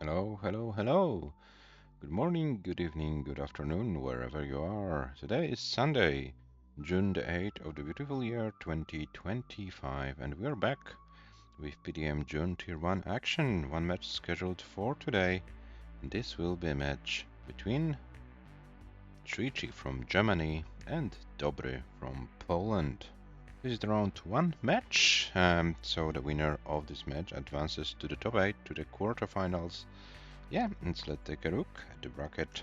Hello, hello, hello. Good morning, good evening, good afternoon, wherever you are. Today is Sunday, June the 8th of the beautiful year 2025, and we're back with PDM June Tier 1 action. One match scheduled for today, and this will be a match between SHUICHI from Germany and DOBREEE from Poland. This is the round 1 match, so the winner of this match advances to the top 8 to the quarterfinals. Yeah, let's take a look at the bracket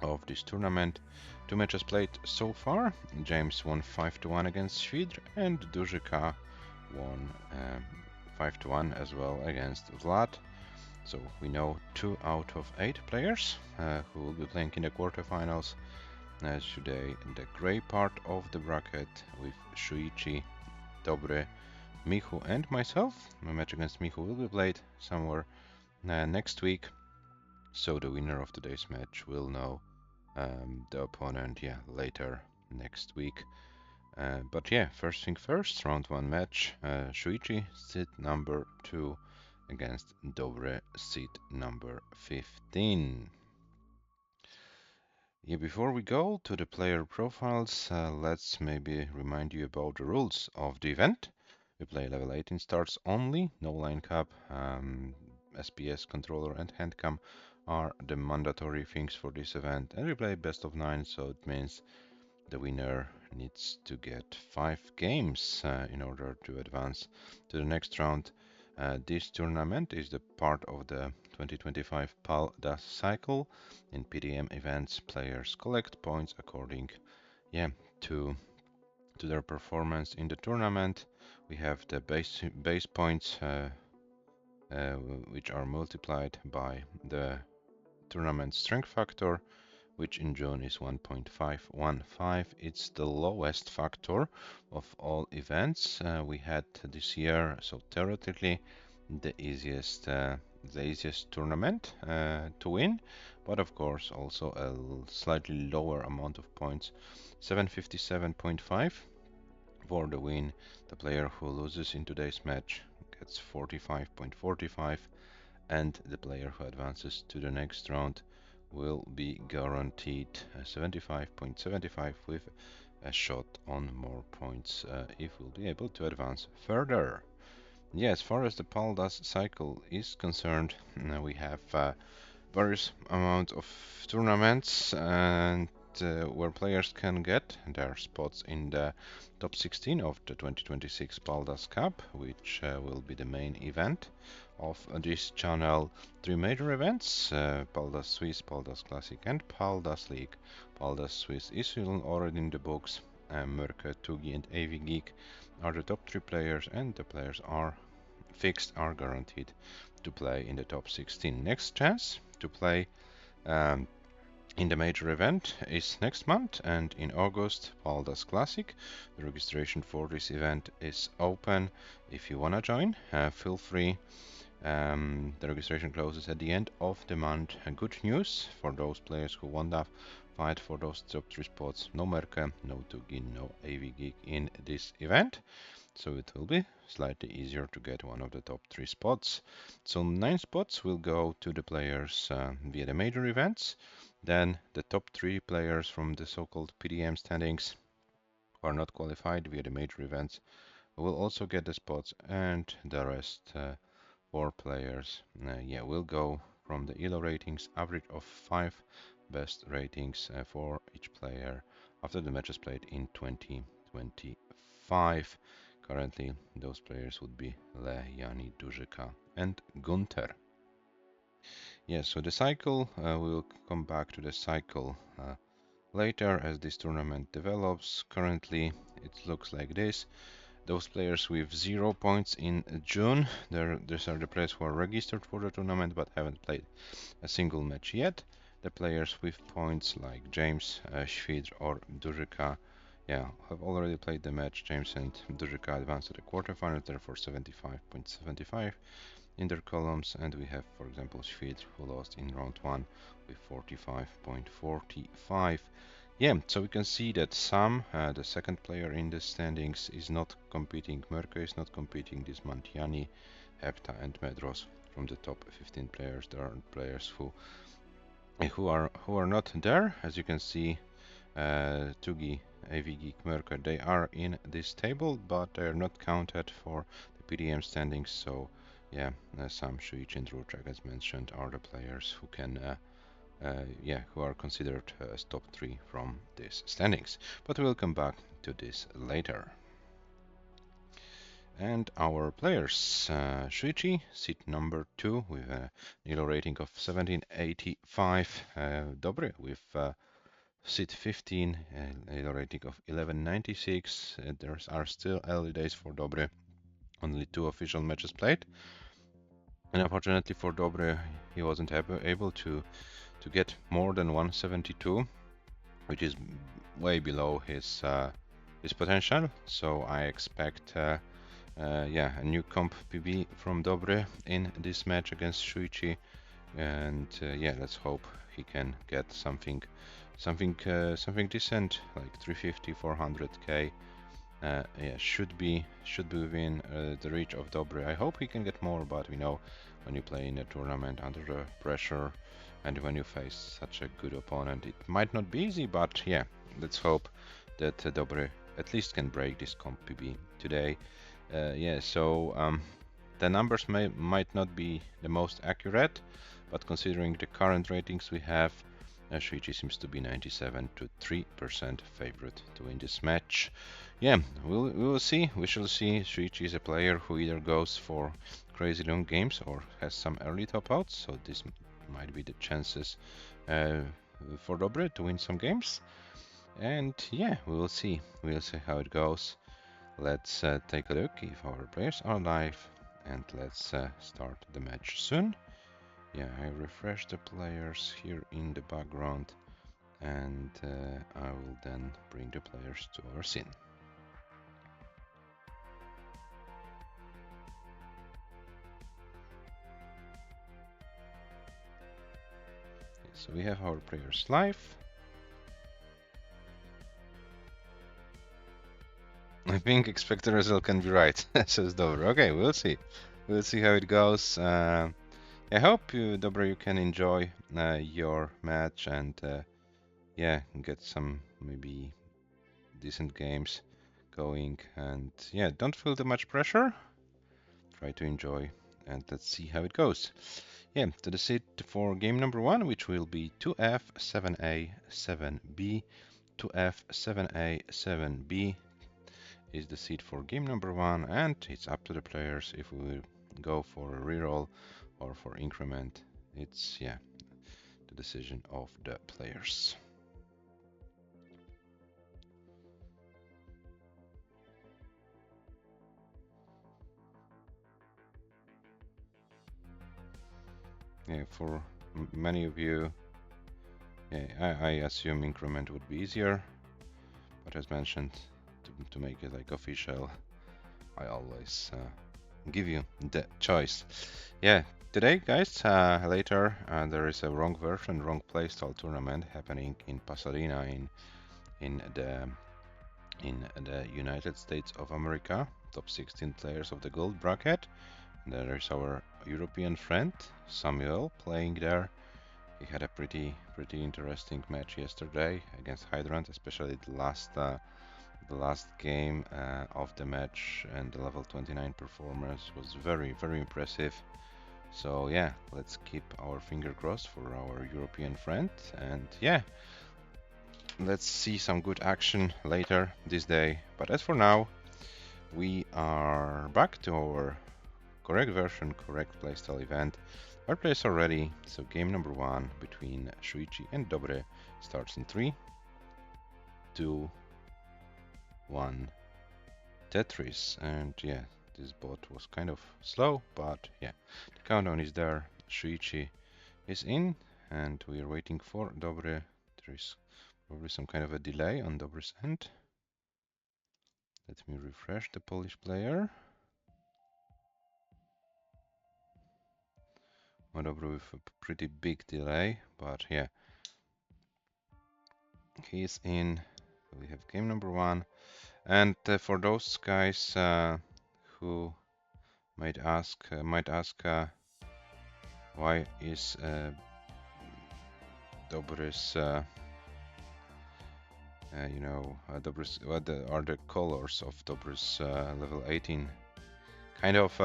of this tournament. Two matches played so far. James won 5-1 against Svidr, and Dużyka won 5-1 as well against Vlad. So we know 2 out of 8 players who will be playing in the quarterfinals. Today, the grey part of the bracket with SHUICHI, DOBREEE, Michu, and myself. My match against Michu will be played somewhere next week. So the winner of today's match will know the opponent, later next week. But first thing first, round 1 match. SHUICHI, seed number 2 against DOBREEE, seed number 15. Before we go to the player profiles, let's maybe remind you about the rules of the event. We play level 18 starts only, no line cap, SPS, controller, and handcam are the mandatory things for this event, and we play best of 9, so it means the winner needs to get 5 games in order to advance to the next round. This tournament is the part of the 2025 PAL-DAS cycle. In PDM events, players collect points according to their performance in the tournament. We have the base points which are multiplied by the tournament strength factor, which in June is 1.515. It's the lowest factor of all events we had this year, so theoretically the easiest tournament to win, but of course also a slightly lower amount of points, 757.5 for the win. The player who loses in today's match gets 45.45, and the player who advances to the next round will be guaranteed 75.75 with a shot on more points if we'll be able to advance further. As far as the PAL-DAS cycle is concerned, we have various amounts of tournaments and where players can get their spots in the top 16 of the 2026 PAL-DAS Cup, which will be the main event of this channel. 3 major events, PAL-DAS Swiss, PAL-DAS Classic, and PAL-DAS League. PAL-DAS Swiss is already in the books. Mörke, Tugi, and AV Geek are the top 3 players, and the players are fixed, are guaranteed to play in the top 16. Next chance to play in the major event is next month, and in August, PAL-DAS Classic. The registration for this event is open. If you wanna join, feel free. The registration closes at the end of the month. Good news for those players who want to fight for those top 3 spots. No Merke, no Tugin, no AV Geek in this event. So it will be slightly easier to get one of the top 3 spots. So 9 spots will go to the players via the major events. Then the top 3 players from the so-called PDM standings who are not qualified via the major events will also get the spots, and the rest 4 players will go from the ELO ratings, average of 5 best ratings for each player after the matches played in 2025. Currently, those players would be Le, Jani, Dużyka, and Gunther. So the cycle, we will come back to the cycle later as this tournament develops. Currently, it looks like this. Those players with 0 points in June, these are the players who are registered for the tournament but haven't played a single match yet. The players with points like James, Svidr, or Dużyka have already played the match. James and Dużyka advanced to the quarterfinals, therefore 75.75 in their columns, and we have, for example, Svidr, who lost in round 1 with 45.45. So we can see that Sam, the second player in the standings, is not competing. Mörke is not competing this month. Jani, Hepta, and Medros from the top 15 players. There are players who are not there. As you can see, Tugi, AVG, Merker, they are in this table, but they are not counted for the PDM standings. So yeah, Sam, Shuichi, and Rutrek, as mentioned, are the players who can who are considered as top 3 from these standings. But we'll come back to this later. And our players, Shuichi, seat number 2 with a Nilo rating of 1785. Dobre with seat 15, Nilo rating of 1196. There are still early days for Dobre, only 2 official matches played. And unfortunately for Dobre, he wasn't able to get more than 172, which is way below his potential. So I expect a new comp PB from Dobre in this match against Shuichi, and let's hope he can get something decent, like 350, 400k. Should be within the reach of Dobre. I hope he can get more, but we know when you play in a tournament under the pressure and when you face such a good opponent, it might not be easy, but yeah, let's hope that Dobre at least can break this comp PB today. The numbers might not be the most accurate, but considering the current ratings we have, Shuichi seems to be 97 to 3% favorite to win this match. Yeah, we will see. We shall see. Shuichi is a player who either goes for crazy long games or has some early top outs, so this might be the chances for Dobre to win some games. And yeah, we will see. We'll see how it goes. Let's take a look if our players are live, and let's start the match soon. Yeah, I refresh the players here in the background, and I will then bring the players to our scene. So we have our players live. I think expected result can be right, says Dobre. Okay, we'll see. We'll see how it goes. I hope you, Dobre, you can enjoy your match and get some maybe decent games going. And yeah, don't feel too much pressure. Try to enjoy, and let's see how it goes. Yeah, to the seat for game number 1, which will be 2F, 7A, 7B. 2F, 7A, 7B is the seat for game number 1, and it's up to the players if we will go for a reroll or for increment. It's the decision of the players. Yeah, for many of you, I assume increment would be easier, but as mentioned, to make it like official, I always give you the choice. Yeah, today, guys, later there is a wrong version, wrong playstyle tournament happening in Pasadena in the United States of America. Top 16 players of the gold bracket. There is our European friend Samuel playing there. He had a pretty interesting match yesterday against Hydrant, especially the last game of the match, and the level 29 performance was very impressive. So yeah, let's keep our finger crossed for our European friend, and yeah, let's see some good action later this day. But as for now, we are back to our correct version, correct playstyle event. Our players are ready, so game number 1 between Shuichi and Dobre starts in 3, 2, 1, Tetris. And yeah, this bot was kind of slow, but yeah, the countdown is there. Shuichi is in, and we are waiting for Dobre. There is probably some kind of a delay on Dobre's end. Let me refresh the Polish player. Dobre with a pretty big delay, but yeah, he's in. So we have game number 1, and for those guys who might ask why is Dobreee's Dobreee's, what are the colors of Dobreee's level 18? Kind of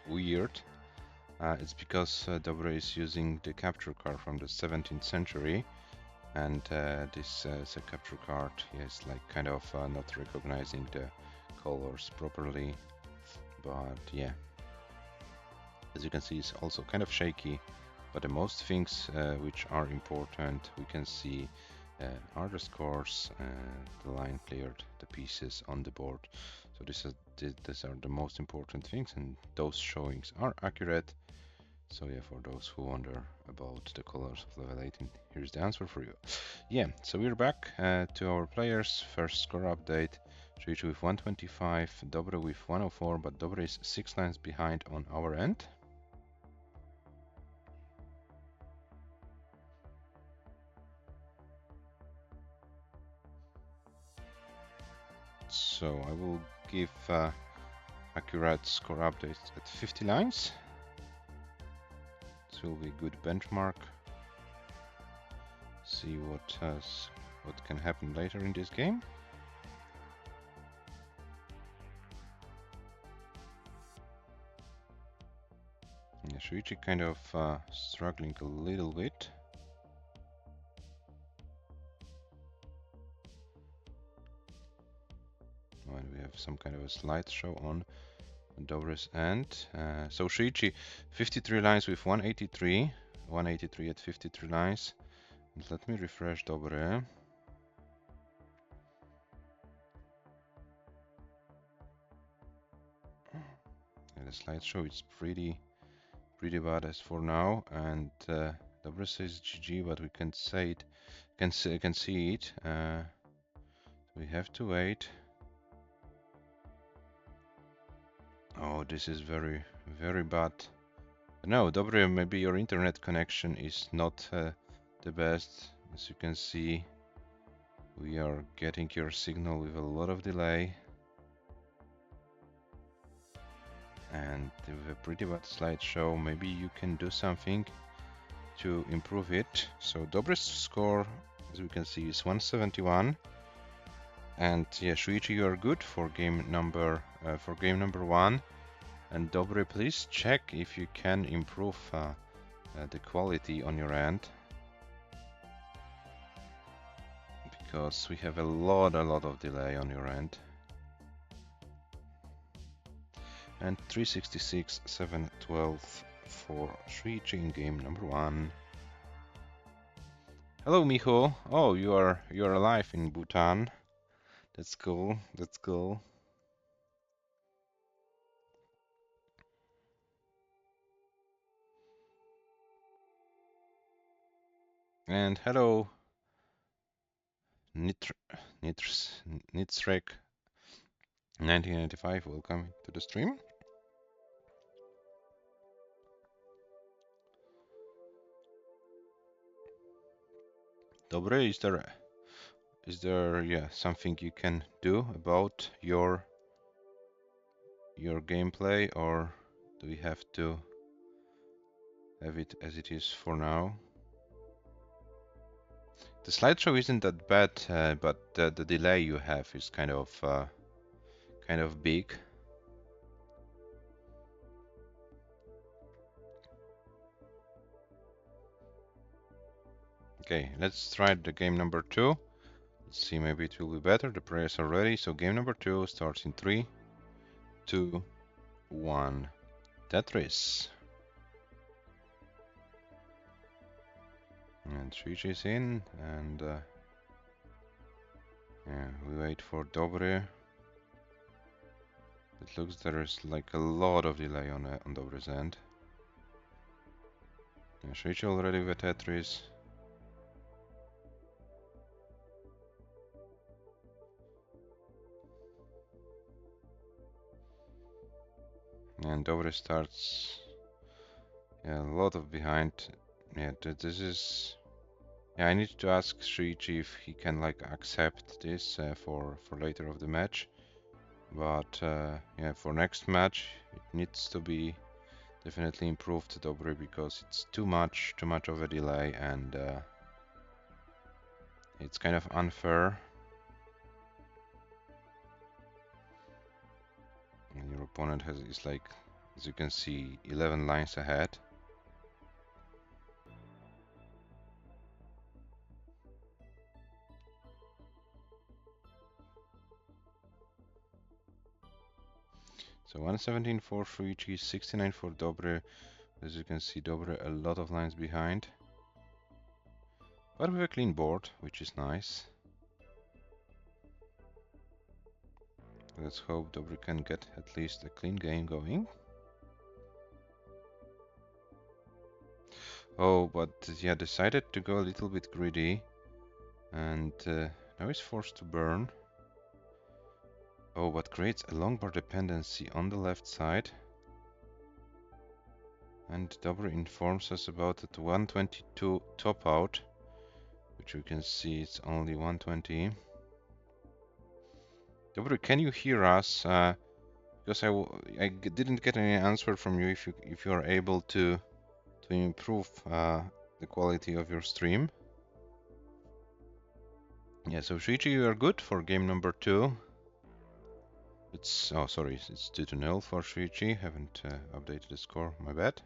weird. It's because Dobreee is using the capture card from the 17th century, and this capture card is like kind of not recognizing the colors properly. But yeah, as you can see, it's also kind of shaky. But the most things which are important, we can see are the scores, the line cleared, the pieces on the board. So these are the most important things, and those showings are accurate. So yeah, for those who wonder about the colors of level 18, here's the answer for you. Yeah, so we're back to our players. First score update. SHUICHI with 125, Dobreee with 104, but Dobreee is 6 lines behind on our end. So I will give accurate score updates at 50 lines. This will be a good benchmark. See what can happen later in this game. Yeah, SHUICHI kind of struggling a little bit. When we have some kind of a slideshow on Dobreee's end. So SHUICHI 53 lines with 183 at 53 lines. And let me refresh Dobreee. And the slideshow is pretty bad as for now, and Dobreee says GG, but we can say it, can see it. We have to wait. Oh, this is very bad. No, Dobreee, maybe your internet connection is not the best. As you can see, we are getting your signal with a lot of delay. And with a pretty bad slideshow, maybe you can do something to improve it. So Dobreee's score, as we can see, is 171. And yeah, SHUICHI, you are good for game number 1. And Dobreee, please check if you can improve the quality on your end, because we have a lot of delay on your end. And 366, 712 for SHUICHI in game number 1. Hello, Miho. Oh, you're alive in Bhutan. That's cool. That's cool. And hello, Nitrek 1995. Welcome to the stream. Dobreee, is there something you can do about your gameplay, or do we have to have it as it is for now? The slideshow isn't that bad, but the delay you have is kind of big. Okay, let's try the game number 2. Let's see, maybe it will be better. The players are ready. So game number 2 starts in 3, 2, 1. Tetris. And SHUICHI is in, and yeah, we wait for Dobreee. It looks there is like a lot of delay on Dobree's end. Yeah, SHUICHI already with Tetris. And Dobreee starts, yeah, a lot of behind. Yeah, this is. Yeah, I need to ask SHUICHI if he can like accept this for later of the match. But yeah, for next match it needs to be definitely improved Dobree because it's too much of a delay, and it's kind of unfair. And your opponent is like, as you can see, 11 lines ahead. So 117 for Shuichi, 69 for Dobree. As you can see, Dobree a lot of lines behind. But with a clean board, which is nice. Let's hope Dobree can get at least a clean game going. Oh, but yeah, decided to go a little bit greedy. And now he's forced to burn. Oh, but creates a long bar dependency on the left side. And Dobree informs us about it 122 top out, which we can see it's only 120. Dobree, can you hear us? Because I didn't get any answer from you if you are able to improve the quality of your stream. Yeah, so Shuichi, you are good for game number 2. It's, oh sorry, it's 2-0 for Shuichi. Haven't updated the score, my bad.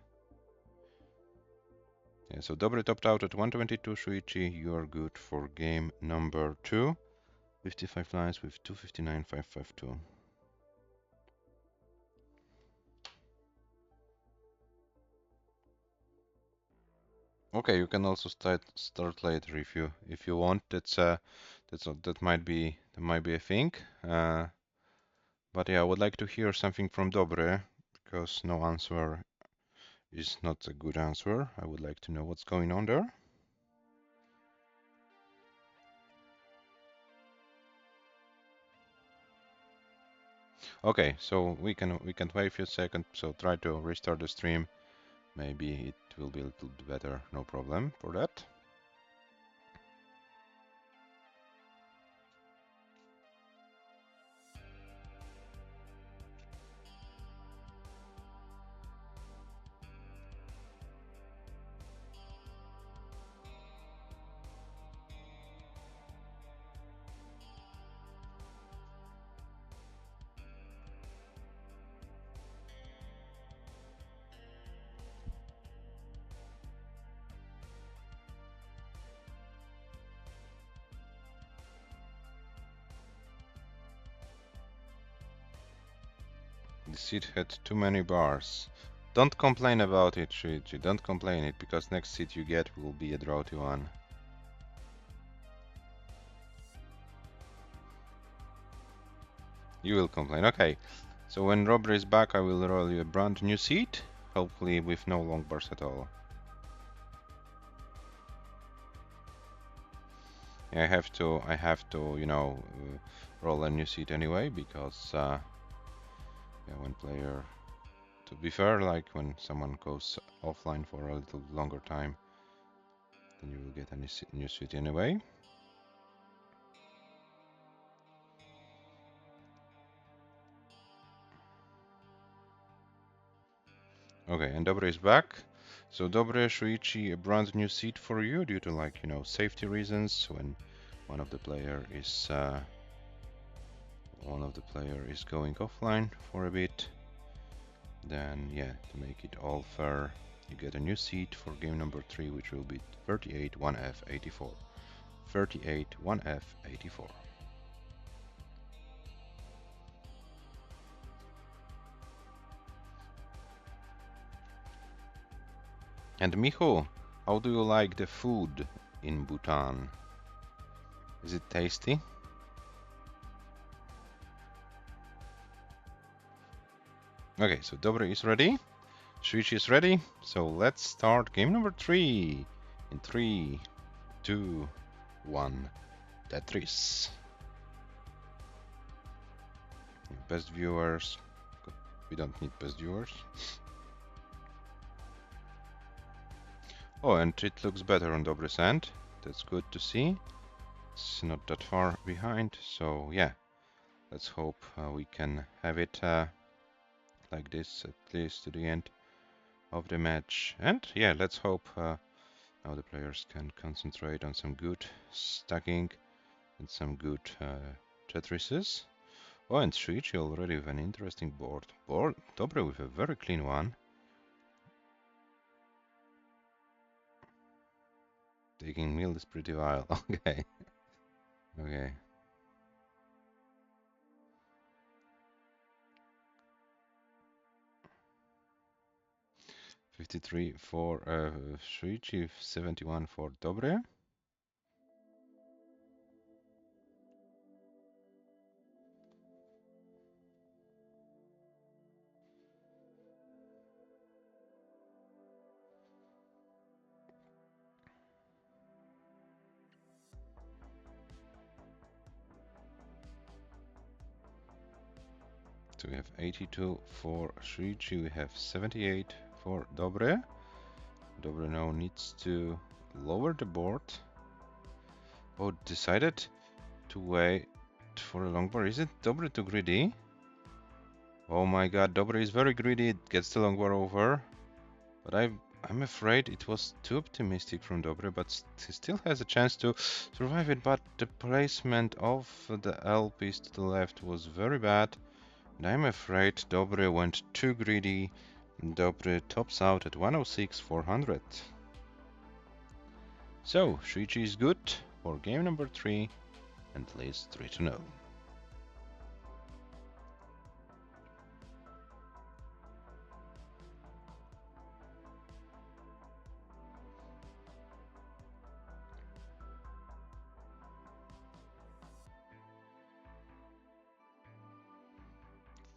Yeah, so Dobree topped out at 122. Shuichi, you are good for game number 2. 55 lines with 259,552. Okay, you can also start later if you want. That might be a thing. But yeah, I would like to hear something from Dobree, because no answer is not a good answer. I would like to know what's going on there. Okay, so we can wait a few seconds. So try to restart the stream. Maybe it will be a little bit better. No problem for that. The seat had too many bars. Don't complain about it, Shuichi. Don't complain it, because next seat you get will be a droughty one. You will complain. Okay. So when Robert is back, I will roll you a brand new seat, hopefully with no long bars at all. Yeah, I have to, you know, roll a new seat anyway, because yeah, when player, to be fair, like when someone goes offline for a little longer time, then you will get a new seat anyway. Okay, and Dobre is back. So Dobre, Shuichi, a brand new seat for you due to, like, you know, safety reasons. When one of the player is going offline for a bit, then yeah, to make it all fair, you get a new seat for game number 3, which will be 38 1F84. 38 1F84. And Miho, how do you like the food in Bhutan? Is it tasty? Okay, so Dobre is ready. Shuichi is ready. So let's start game number 3. In 3, 2, 1. Tetris. Best viewers. We don't need best viewers. Oh, and it looks better on Dobre's end. That's good to see. It's not that far behind, so yeah. Let's hope we can have it like this at least to the end. of the match. And yeah, let's hope now the players can concentrate on some good stacking and some good Tetrises. Oh, and SHUICHI already with an interesting board. Dobre with a very clean one. Taking mill is pretty wild. Okay. Okay. $53 for SHUICHI, 71 for Dobre. So we have 82 for SHUICHI, we have 78 for Dobre. Dobre now needs to lower the board. Oh, decided to wait for a long bar. Isn't Dobre too greedy? Oh my god, Dobre is very greedy. It gets the long bar over. But I'm afraid it was too optimistic from Dobre, but he still has a chance to survive it. But the placement of the L piece to the left was very bad. And I'm afraid Dobre went too greedy. Dobre tops out at 106 400. So, SHUICHI is good for game number 3 and leads 3-0.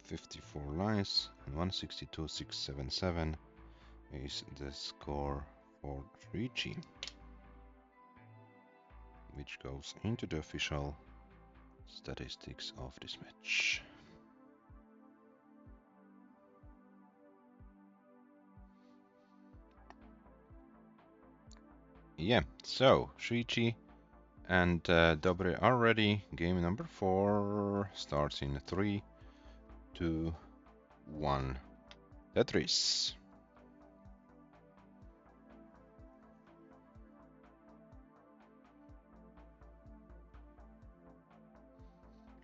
.54 lines and 162.677 is the score for SHUICHI, which goes into the official statistics of this match. Yeah, so SHUICHI and Dobre are ready. Game number 4 starts in 3, 2, 1. Tetris.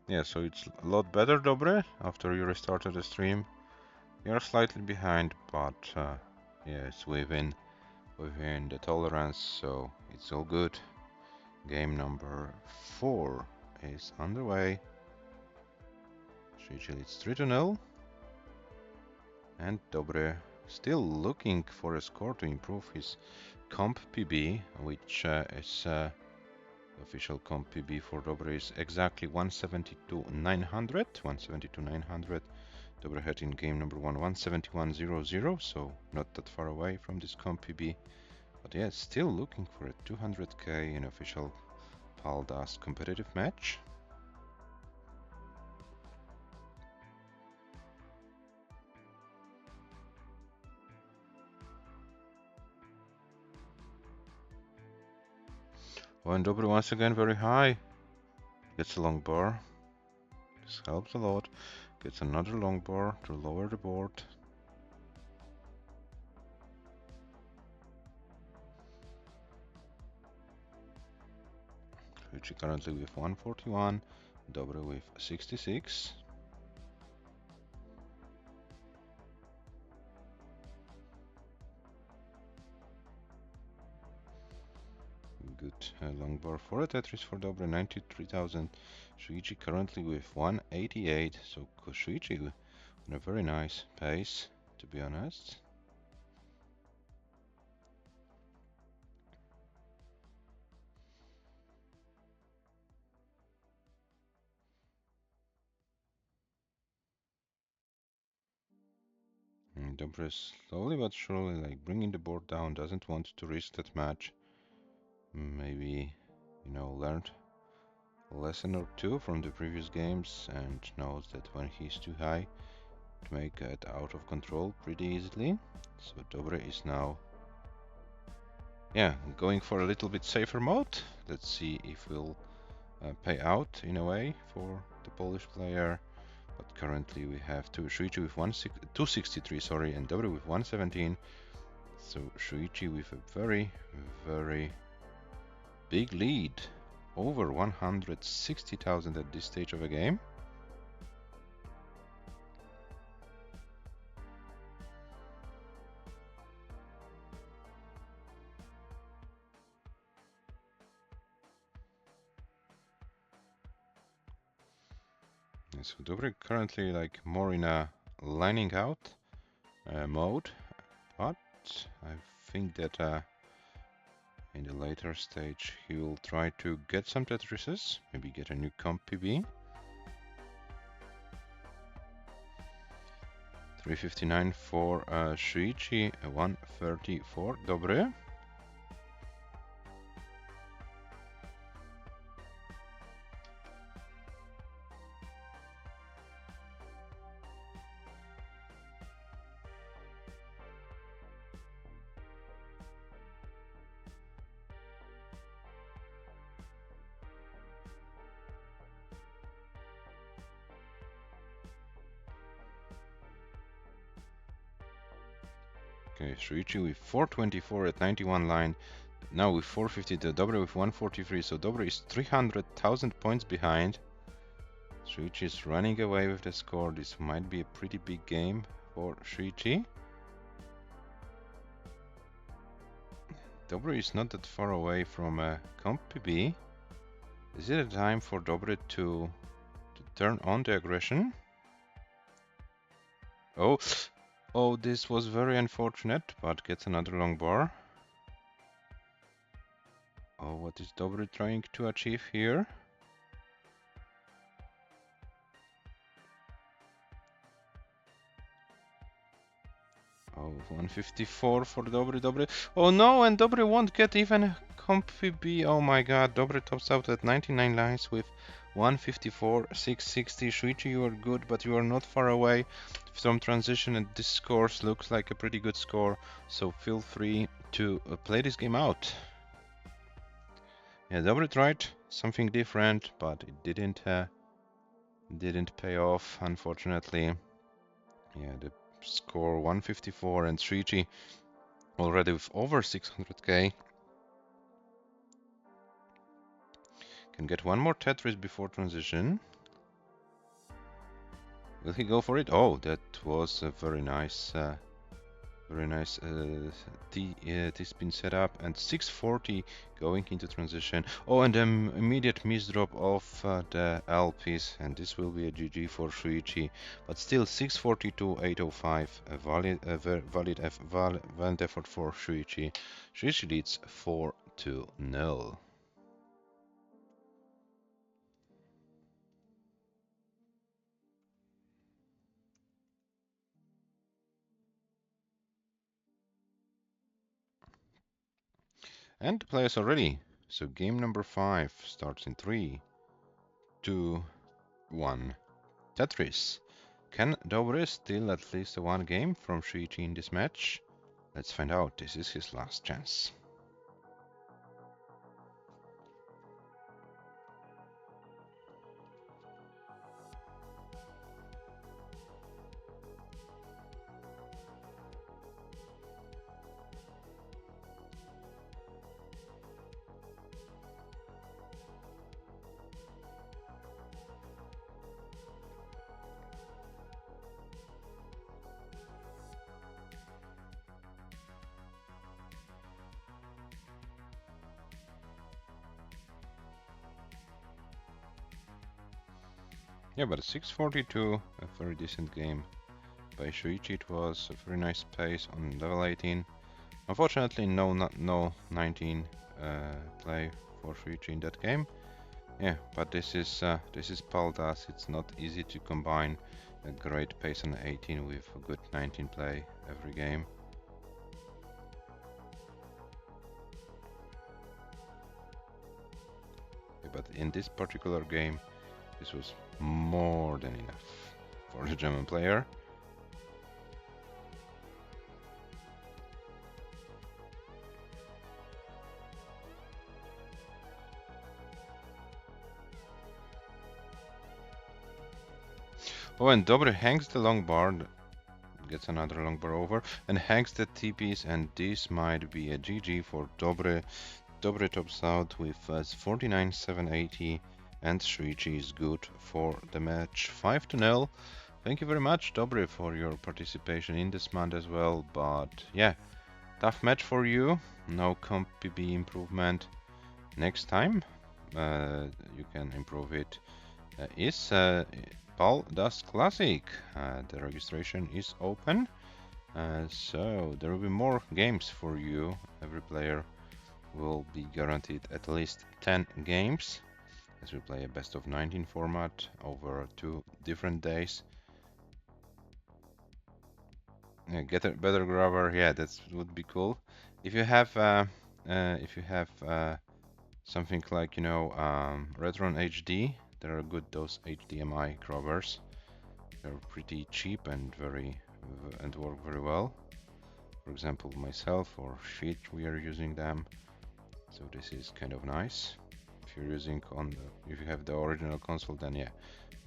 Yeah, so it's a lot better, Dobre, after you restarted the stream. You're slightly behind, but yeah, it's within the tolerance, so it's all good. Game number 4 is underway. SHUICHI leads 3-0. And Dobre still looking for a score to improve his comp PB, which is official comp PB for Dobre is exactly 172,900. 172,900. Dobre had in game number 1 171,000, so not that far away from this comp PB. But yeah, still looking for a 200k in official Paldas competitive match. Oh, and Dobre once again very high. Gets a long bar. This helps a lot. Gets another long bar to lower the board. SHUICHI currently with 141, Dobre with 66. Good long bar for a Tetris for Dobre, 93,000. SHUICHI currently with 188, so SHUICHI on a very nice pace, to be honest. Dobre slowly but surely like bringing the board down, doesn't want to risk that match. Maybe, you know, learned a lesson or two from the previous games and knows that when he's too high, to make it out of control pretty easily. So Dobre is now, yeah, going for a little bit safer mode. Let's see if we'll pay out in a way for the Polish player. But currently we have SHUICHI with 263, sorry, and Dobre with 117. So Shuichi with a very, very big lead, over 160,000 at this stage of the game. So Dobry currently like more in a lining out mode, but I think that in the later stage he will try to get some Tetrises, maybe get a new comp PB. 359 for Shuichi, 130 for Dobre. Okay, Shuichi with 424 at 91 line. Now with 450, the Dobre with 143. So Dobre is 300,000 points behind. Shuichi is running away with the score. This might be a pretty big game for Shuichi. Dobre is not that far away from comp PB. Is it a time for Dobre to turn on the aggression? Oh, this was very unfortunate, but gets another long bar. Oh, what is Dobre trying to achieve here? Oh, 154 for Dobre. Oh no, and Dobre won't get even a comp PB. Oh my god, Dobre tops out at 99 lines with 154, 660. Shuichi, you are good, but you are not far away from transition, and this score looks like a pretty good score. So feel free to play this game out. Yeah, Dobre tried something different, but it didn't pay off, unfortunately. Yeah, the score 154 and Shuichi already with over 600k. Can get one more Tetris before transition. Will he go for it? Oh, that was a very nice T-spin setup, and 640 going into transition. Oh, and an immediate misdrop of the LPs, and this will be a GG for Shuichi. But still 642, 805, a valid effort for Shuichi. Shuichi leads 4-0. And the players are ready. So game number 5 starts in 3, 2, 1. Tetris. Can Dobre steal at least one game from Shuichi in this match? Let's find out. This is his last chance. Yeah, but 642, a very decent game by Shuichi. It was a very nice pace on level 18. Unfortunately, no 19 play for Shuichi in that game. Yeah, but this is Paldas. It's not easy to combine a great pace on 18 with a good 19 play every game. Yeah, but in this particular game, this was more than enough for the German player. Oh, and Dobre hangs the long bar, gets another long bar over and hangs the TPs, and this might be a GG for Dobre. Dobre tops out with 49,780, and SHUICHI is good for the match 5-0. Thank you very much, Dobre, for your participation in this month as well. But yeah, tough match for you. No comp PB improvement. Next time you can improve it. Is Paldastetris Classic. The registration is open, so there will be more games for you. Every player will be guaranteed at least 10 games, as we play a best of 19 format over 2 different days. Get a better grabber, yeah, that would be cool. If you have something like, you know, Retron HD, there are good those HDMI grabbers. They're pretty cheap and work very well. For example, myself or Sheet, we are using them, so this is kind of nice. If you're using if you have the original console, then yeah,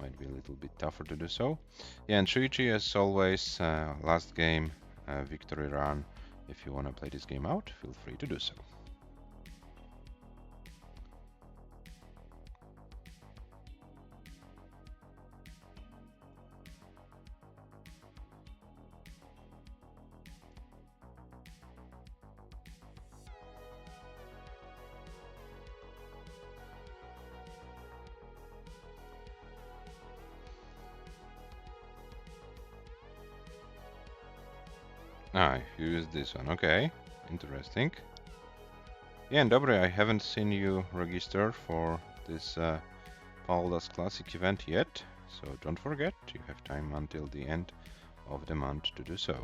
might be a little bit tougher to do so. Yeah, and SHUICHI, as always, last game, victory run. If you want to play this game out, feel free to do so. Ah, you use this one. Okay, interesting. Yeah, and Dobre, I haven't seen you register for this Paldastetris Classic event yet, so don't forget, you have time until the end of the month to do so.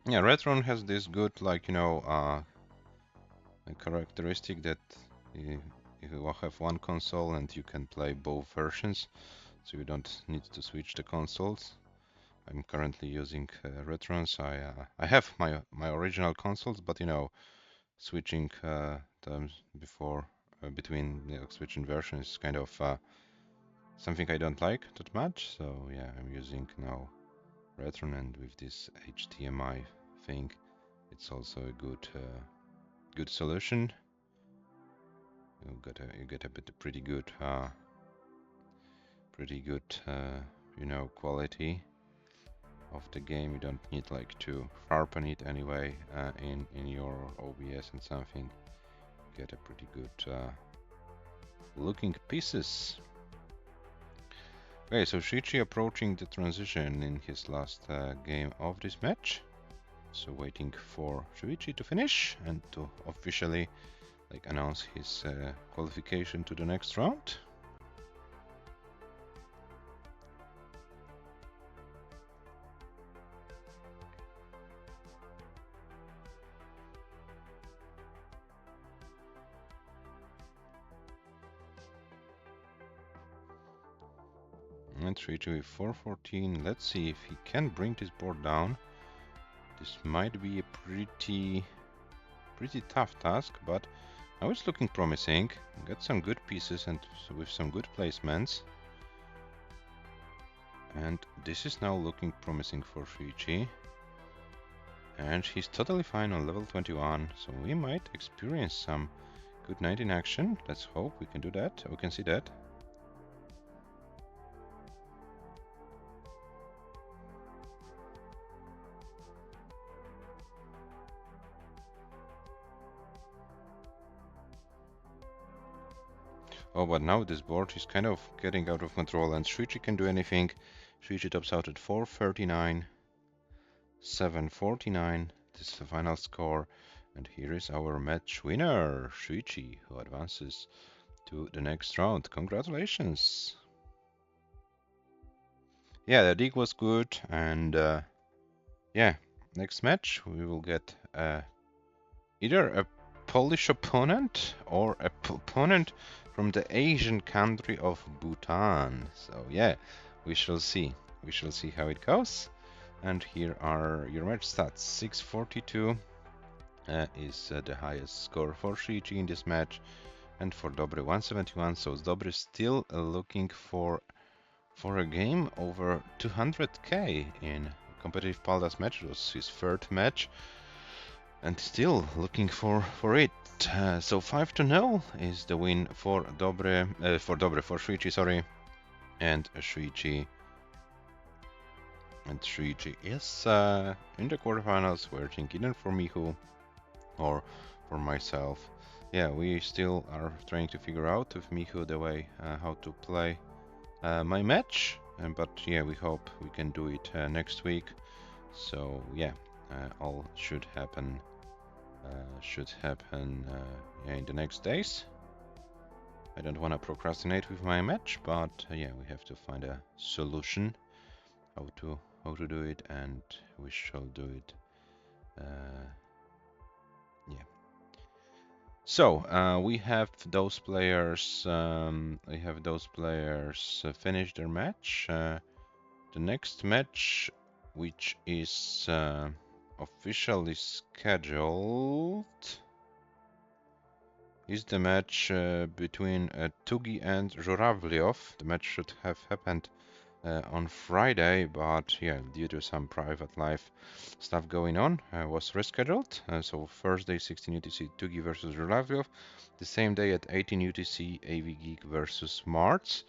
Yeah, Retron has this good, like, you know, a characteristic that you have one console and you can play both versions, so you don't need to switch the consoles. I'm currently using Retrons. I have my original consoles, but you know, switching them between switching versions is kind of something I don't like that much. So yeah, I'm using now Retron, and with this HDMI thing, it's also a good solution. You get a pretty good you know, quality of the game. You don't need like to sharpen it anyway in your OBS and something. Get a pretty good looking pieces. Okay, so SHUICHI approaching the transition in his last game of this match. So waiting for SHUICHI to finish and to officially like announce his qualification to the next round. And SHUICHI with 414. Let's see if he can bring this board down. This might be a pretty tough task, but now it's looking promising. Got some good pieces and with some good placements. And this is now looking promising for SHUICHI. And he's totally fine on level 21, so we might experience some good knight in action. Let's hope we can do that. We can see that. Oh, but now this board is kind of getting out of control, and SHUICHI can do anything. SHUICHI tops out at 439, 749. This is the final score, and here is our match winner, SHUICHI, who advances to the next round. Congratulations! Yeah, the dig was good, and yeah, next match we will get either a Polish opponent or a opponent from the Asian country of Bhutan. So yeah, we shall see. We shall see how it goes. And here are your match stats. 642 is the highest score for SHUICHI in this match, and for Dobry 171. So Dobry still looking for a game over 200k in competitive Paldas match. It was his third match, and still looking for it. So 5-0 is the win for for SHUICHI, sorry, and SHUICHI is in the quarterfinals, waiting either for Michu or for myself. Yeah, we still are trying to figure out with Michu the way how to play my match, but yeah, we hope we can do it next week. So yeah, all should happen yeah, in the next days. I don't want to procrastinate with my match, but yeah, we have to find a solution how to do it, and we shall do it. Yeah. So we have those players. Finish their match. The next match, which is officially scheduled, is the match between Tugi and Zhuravlyov. The match should have happened on Friday, but yeah, due to some private life stuff going on, was rescheduled. So Thursday, 16 UTC, Tugi versus Zhuravlyov. The same day at 18 UTC, AV Geek versus Marts.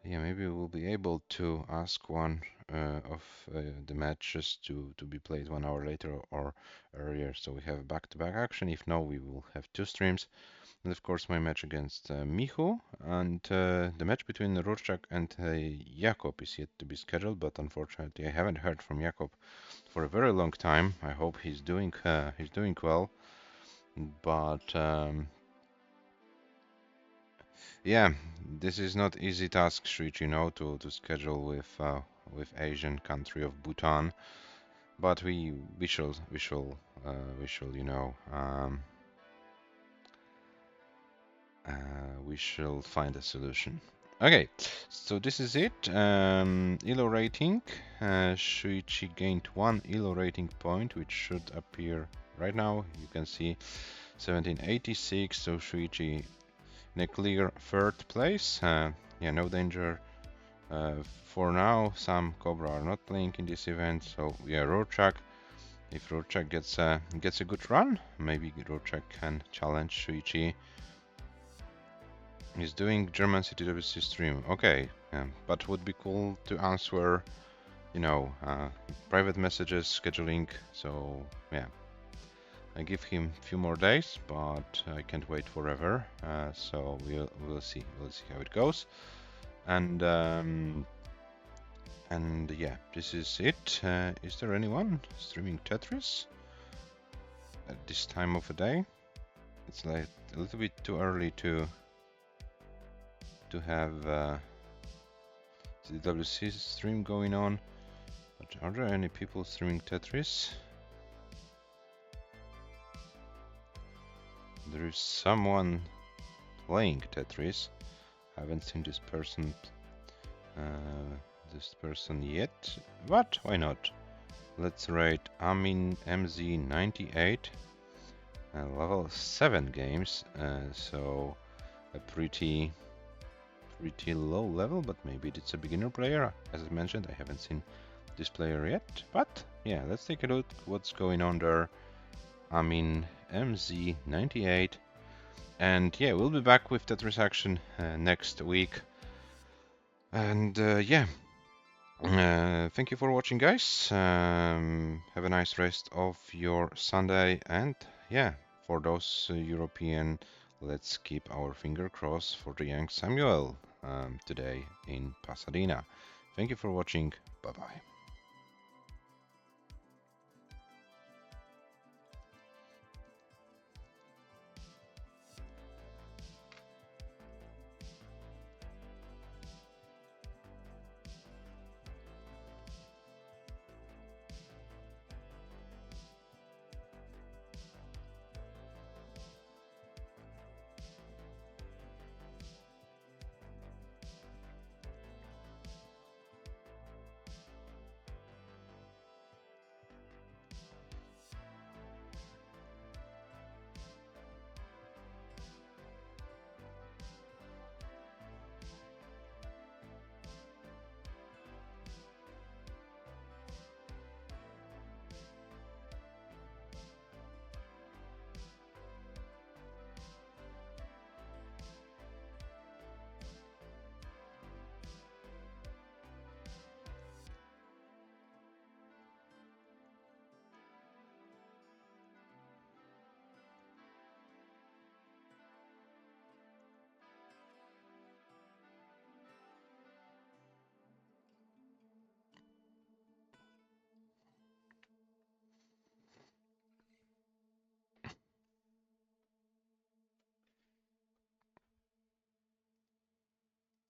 Yeah, maybe we'll be able to ask one of the matches to be played 1 hour later or earlier, so we have back-to-back action. If no, we will have 2 streams. And of course my match against Michu, and the match between Rurchak and Jakob is yet to be scheduled, but unfortunately I haven't heard from Jakob for a very long time. I hope he's doing well, but yeah, this is not easy task, SHUICHI, you know, to schedule with Asian country of Bhutan, but we shall you know, we shall find a solution. Okay, so this is it. ELO rating. SHUICHI gained 1 ELO rating point, which should appear right now. You can see 1786. So SHUICHI in a clear 3rd place. Yeah, no danger. For now, some Cobra are not playing in this event. So yeah, Rorschach. If Rorschach gets a good run, maybe Rorschach can challenge SHUICHI. He's doing German CTWC stream. Okay, but would be cool to answer, you know, private messages, scheduling. So yeah, I give him a few more days, but I can't wait forever. So we'll see how it goes. And yeah, this is it. Is there anyone streaming Tetris at this time of the day? It's like a little bit too early to have the WC stream going on, but are there any people streaming Tetris? There is someone playing Tetris. I haven't seen this person yet, but why not? Let's rate Amin MZ98, level 7 games, so a pretty low level, but maybe it's a beginner player. As I mentioned, I haven't seen this player yet, but yeah, let's take a look what's going on there. I mean, MZ98, and yeah, we'll be back with Tetris action next week. And yeah, thank you for watching, guys. Have a nice rest of your Sunday, and yeah, for those European, let's keep our finger crossed for the young Samuel today in Pasadena. Thank you for watching. Bye bye.